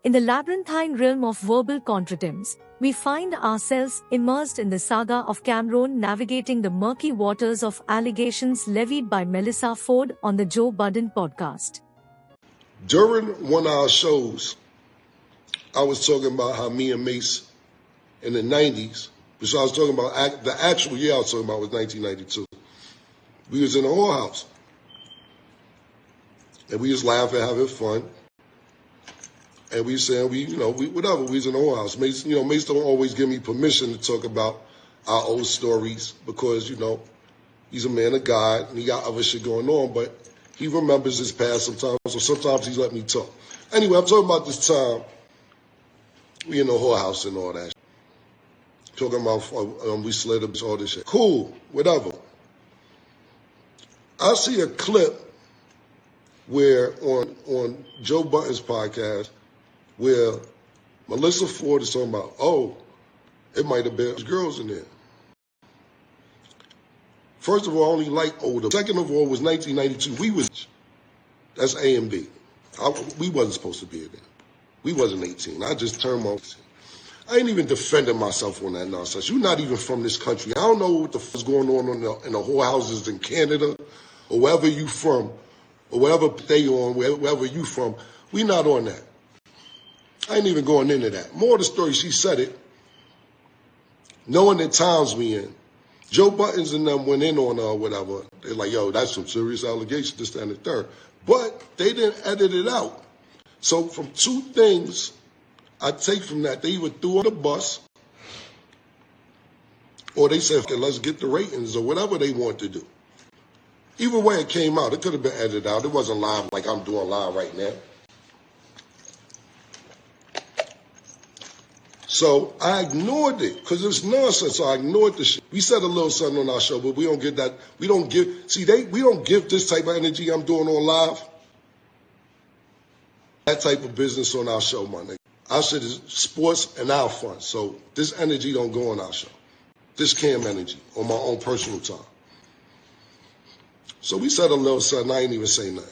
In the labyrinthine realm of verbal contretemps, we find ourselves immersed in the saga of Cameron navigating the murky waters of allegations levied by Melyssa Ford on the Joe Budden podcast. During one of our shows, I was talking about how me and Mace in the 90s, which I was talking about, the actual year I was talking about was 1992. We was in a whorehouse. And we was laughing, having fun. And we saying, whatever, we was in the whorehouse. Mace, Mace don't always give me permission to talk about our old stories because, he's a man of God and he got other shit going on, but he remembers his past sometimes, so sometimes he let me talk. Anyway, I'm talking about this time we in the whorehouse and all that. Talking about we slid up all this shit. Cool, whatever. I see a clip where on Joe Budden's podcast where Melyssa Ford is talking about, it might have been girls in there. First of all, I only like older. Second of all, it was 1992. That's A and B. We wasn't supposed to be in there. We wasn't 18. I just turned my 18. I ain't even defending myself on that nonsense. You're not even from this country. I don't know what the fuck is going on in the whorehouses in Canada or wherever you from or wherever they on, wherever you from. We not on that. I ain't even going into that. More of the story, she said it. Knowing the times we in. Joe Buttons and them went in on her or whatever. They're like, yo, that's some serious allegations, this, that, and the third. But they didn't edit it out. So from two things I take from that, they either threw on the bus or they said, okay, let's get the ratings or whatever they want to do. Either way it came out, it could have been edited out. It wasn't live like I'm doing live right now. So I ignored it because it's nonsense. So I ignored the shit. We said a little something on our show, but we don't get that. We don't give this type of energy I'm doing on live. That type of business on our show, my nigga. Our shit is sports and our fun. So this energy don't go on our show. This cam energy on my own personal time. So we said a little something. I ain't even say nothing.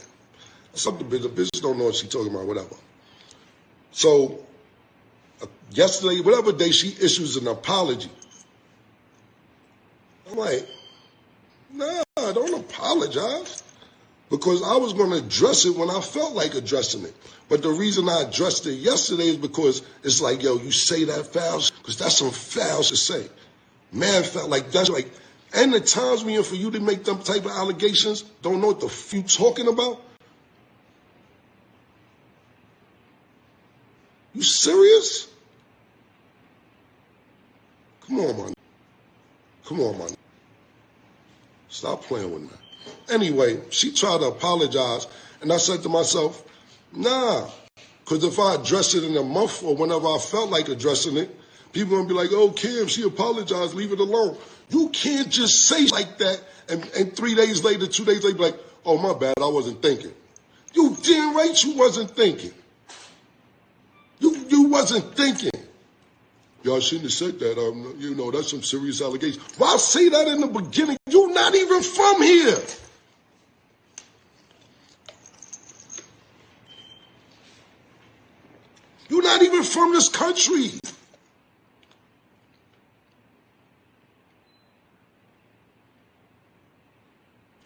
Something the bitch don't know what she talking about, whatever. So yesterday, whatever day, she issues an apology. I'm like, nah, don't apologize. Because I was going to address it when I felt like addressing it. But the reason I addressed it yesterday is because it's like, yo, you say that foul shit, because that's some foul shit to say. Man felt like that's like, and the times we in for you to make them type of allegations, don't know what the f you talking about? You serious? Come on, man. Come on, man. Stop playing with that. Anyway, she tried to apologize, and I said to myself, nah, because if I address it in a month or whenever I felt like addressing it, people are going to be like, oh, Kim, she apologized, leave it alone. You can't just say like that, and 3 days later, 2 days later, be like, oh, my bad, I wasn't thinking. You damn right you wasn't thinking. You wasn't thinking. Y'all shouldn't have said that. That's some serious allegations. Why say that in the beginning? You're not even from here. You're not even from this country.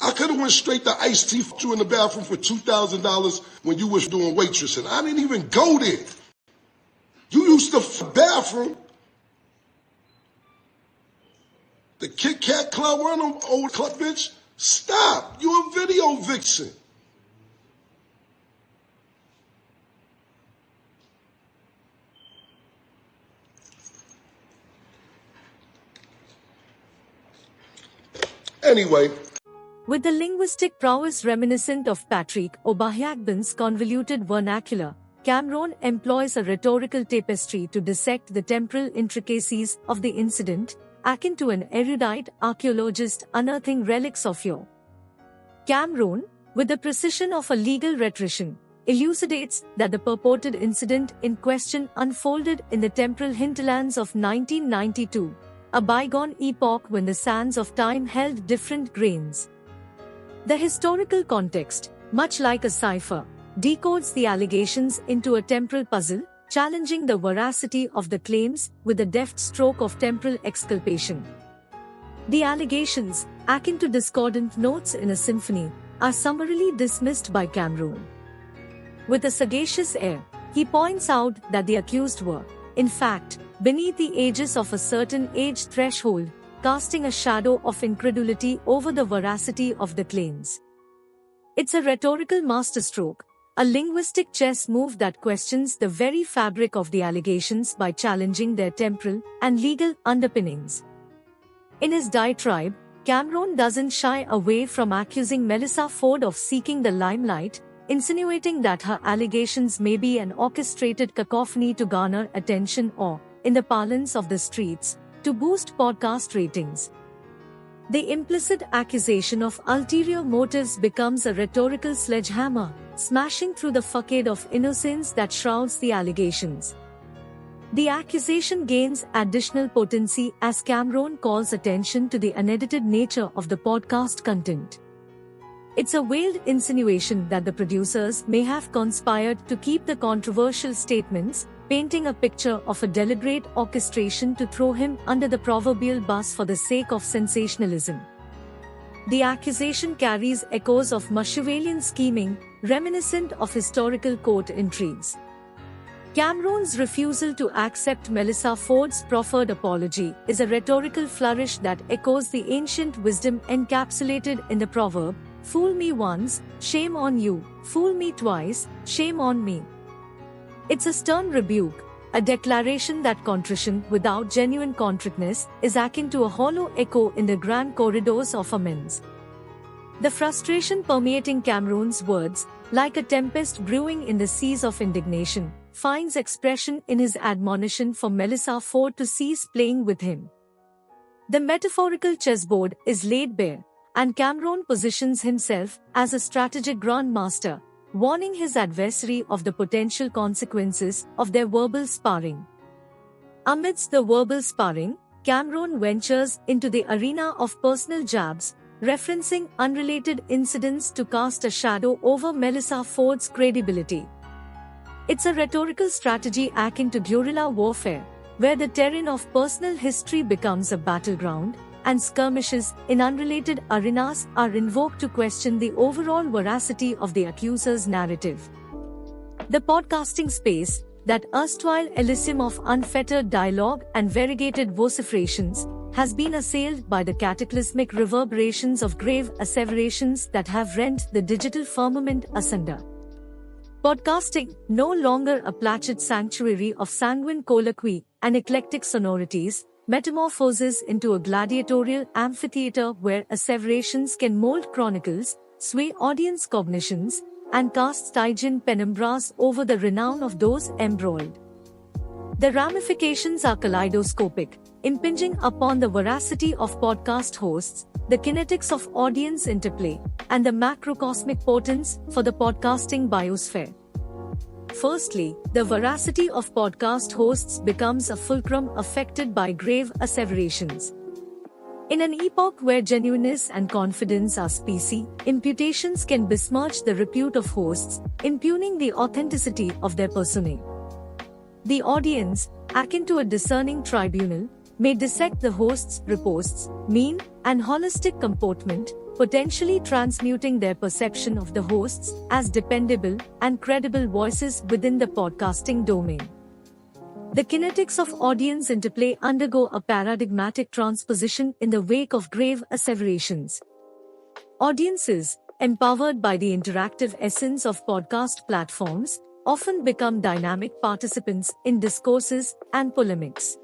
I could have went straight to Ice Tea for you in the bathroom for $2,000 when you was doing waitressing. I didn't even go there. You used the bathroom. The Kit Kat Club, one of them old club bitch. Stop. You a video vixen. Anyway. With the linguistic prowess reminiscent of Patrick O'Bahiagban's convoluted vernacular, Cameron employs a rhetorical tapestry to dissect the temporal intricacies of the incident, akin to an erudite archaeologist unearthing relics of yore. Cameron, with the precision of a legal rhetorician, elucidates that the purported incident in question unfolded in the temporal hinterlands of 1992, a bygone epoch when the sands of time held different grains. The historical context, much like a cipher, decodes the allegations into a temporal puzzle, challenging the veracity of the claims with a deft stroke of temporal exculpation. The allegations, akin to discordant notes in a symphony, are summarily dismissed by Cameron. With a sagacious air, he points out that the accused were, in fact, beneath the ages of a certain age threshold, casting a shadow of incredulity over the veracity of the claims. It's a rhetorical masterstroke, a linguistic chess move that questions the very fabric of the allegations by challenging their temporal and legal underpinnings. In his diatribe, Cameron doesn't shy away from accusing Melyssa Ford of seeking the limelight, insinuating that her allegations may be an orchestrated cacophony to garner attention or, in the parlance of the streets, to boost podcast ratings. The implicit accusation of ulterior motives becomes a rhetorical sledgehammer, smashing through the facade of innocence that shrouds the allegations. The accusation gains additional potency as Cameron calls attention to the unedited nature of the podcast content. It's a veiled insinuation that the producers may have conspired to keep the controversial statements, painting a picture of a deliberate orchestration to throw him under the proverbial bus for the sake of sensationalism. The accusation carries echoes of Machiavellian scheming, reminiscent of historical court intrigues. Cameron's refusal to accept Melyssa Ford's proffered apology is a rhetorical flourish that echoes the ancient wisdom encapsulated in the proverb, "Fool me once, shame on you, fool me twice, shame on me." It's a stern rebuke, a declaration that contrition without genuine contriteness is akin to a hollow echo in the grand corridors of amends. The frustration permeating Cameron's words, like a tempest brewing in the seas of indignation, finds expression in his admonition for Melyssa Ford to cease playing with him. The metaphorical chessboard is laid bare, and Cameron positions himself as a strategic grandmaster, warning his adversary of the potential consequences of their verbal sparring. Amidst the verbal sparring, Cameron ventures into the arena of personal jabs, referencing unrelated incidents to cast a shadow over Melyssa Ford's credibility. It's a rhetorical strategy akin to guerrilla warfare, where the terrain of personal history becomes a battleground, and skirmishes in unrelated arenas are invoked to question the overall veracity of the accuser's narrative. The podcasting space, that erstwhile elysium of unfettered dialogue and variegated vociferations, has been assailed by the cataclysmic reverberations of grave asseverations that have rent the digital firmament asunder. Podcasting, no longer a placid sanctuary of sanguine colloquy and eclectic sonorities, metamorphoses into a gladiatorial amphitheater where asseverations can mold chronicles, sway audience cognitions, and cast Stygian penumbras over the renown of those embroiled. The ramifications are kaleidoscopic, impinging upon the veracity of podcast hosts, the kinetics of audience interplay, and the macrocosmic potence for the podcasting biosphere. Firstly, the veracity of podcast hosts becomes a fulcrum affected by grave asseverations. In an epoch where genuineness and confidence are specie, imputations can besmirch the repute of hosts, impugning the authenticity of their personae. The audience, akin to a discerning tribunal, may dissect the host's riposts, mean, and holistic comportment, potentially transmuting their perception of the hosts as dependable and credible voices within the podcasting domain. The kinetics of audience interplay undergo a paradigmatic transposition in the wake of grave asseverations. Audiences, empowered by the interactive essence of podcast platforms, often become dynamic participants in discourses and polemics.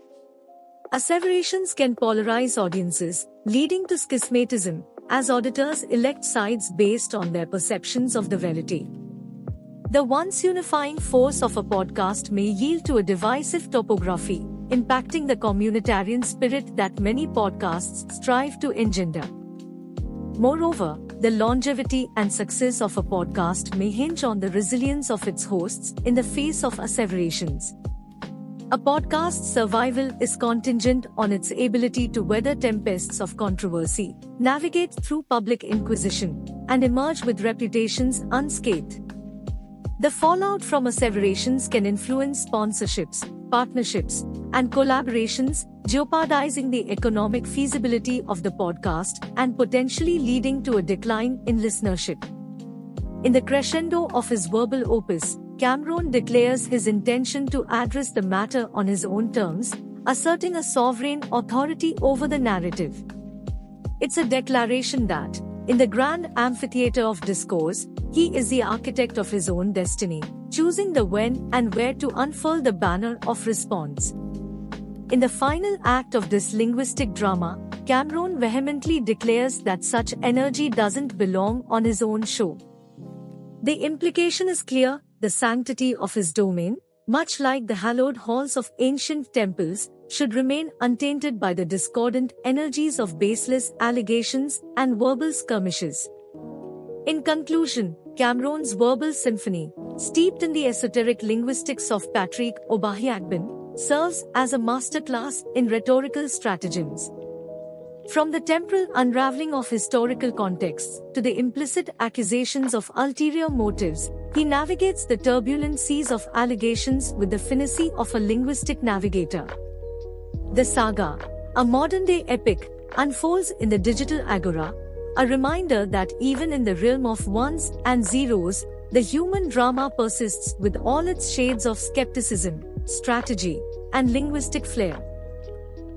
Asseverations can polarize audiences, leading to schismatism, as auditors elect sides based on their perceptions of the verity. The once unifying force of a podcast may yield to a divisive topography, impacting the communitarian spirit that many podcasts strive to engender. Moreover, the longevity and success of a podcast may hinge on the resilience of its hosts in the face of asseverations. A podcast's survival is contingent on its ability to weather tempests of controversy, navigate through public inquisition, and emerge with reputations unscathed. The fallout from asseverations can influence sponsorships, partnerships, and collaborations, jeopardizing the economic feasibility of the podcast and potentially leading to a decline in listenership. In the crescendo of his verbal opus, Cameron declares his intention to address the matter on his own terms, asserting a sovereign authority over the narrative. It's a declaration that, in the grand amphitheater of discourse, he is the architect of his own destiny, choosing the when and where to unfurl the banner of response. In the final act of this linguistic drama, Cameron vehemently declares that such energy doesn't belong on his own show. The implication is clear: the sanctity of his domain, much like the hallowed halls of ancient temples, should remain untainted by the discordant energies of baseless allegations and verbal skirmishes. In conclusion, Cameron's verbal symphony, steeped in the esoteric linguistics of Patrick Obahiagbin, serves as a masterclass in rhetorical stratagems. From the temporal unraveling of historical contexts to the implicit accusations of ulterior motives, he navigates the turbulent seas of allegations with the finesse of a linguistic navigator. The saga, a modern-day epic, unfolds in the digital agora, a reminder that even in the realm of ones and zeros, the human drama persists with all its shades of skepticism, strategy, and linguistic flair.